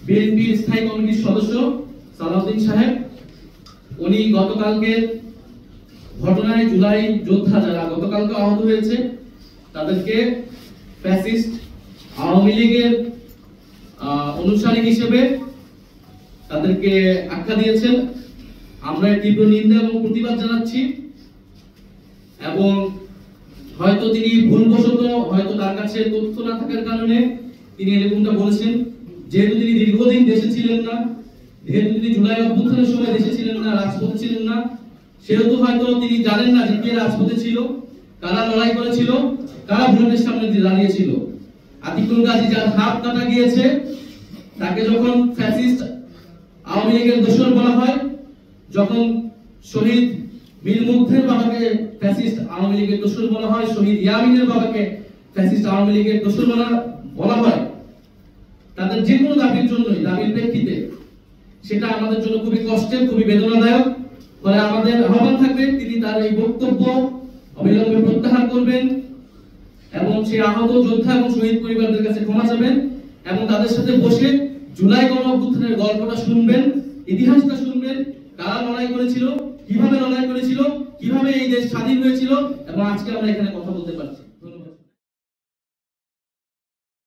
বিএনপির স্থায়ী কমিটির সদস্য সালাউদ্দিন সাহেব, উনি গতকালকে ঘটনায় জুলাই যোদ্ধা যারা গতকালকে আহত হয়েছে তাদেরকে ফ্যাসিস্ট আওয়ামী লীগের অনুসারী হিসেবে তাদেরকে আখ্যা দিয়েছেন। আমরা তীব্র নিন্দা এবং প্রতিবাদ জানাচ্ছি। এবং হয়তো তিনি ভুলবশত, হয়তো তার কাছে তথ্য না থাকার কারণে তিনি এরকমটা বলেছেন। যেহেতু তিনি দীর্ঘদিন দেশে ছিলেন না, যেহেতু তিনি জুলাই অভ্যুত্থানের সময় দেশে ছিলেন না, রাজপথে ছিলেন না, সেহেতু হয়তো তিনি জানেন না যে কে রাজপথে ছিল, কারা লড়াই করেছিল, কারা ভোটের সামনে দাঁড়িয়েছিল। আতিকুল গাজী যার হাত কাটা গিয়েছে, তাকে যখন ফ্যাসিস্ট আওয়ামী লীগের দোসর বলা হয়, যখন শহীদ মীর মুগ্ধের বাবাকে ফ্যাসিস্ট আওয়ামী লীগের দোসর বলা হয়, শহীদ ইয়ামিনের বাবাকে ফ্যাসিস্ট আওয়ামী লীগের দোসর বলা হয়, তাদের যে কোনো দাবির জন্যই, দাবির প্রেক্ষিতে, সেটা আমাদের জন্য খুবই কষ্টের, খুবই বেদনাদায়ক। ফলে আমাদের আহ্বান থাকবে তিনি তার এই বক্তব্য অবিলম্বে প্রত্যাহার করবেন এবং সেই আহত যোদ্ধা এবং শহীদ পরিবারদের কাছে ক্ষমা চাবেন এবং তাদের সাথে বসে জুলাই গণ অভ্যুত্থানের গল্পটা শুনবেন, ইতিহাসটা শুনবেন, কারা লড়াই করেছিল, কিভাবে লড়াই করেছিল, কিভাবে এই দেশ স্বাধীন হয়েছিল এবং আজকে আমরা এখানে কথা বলতে পারছি।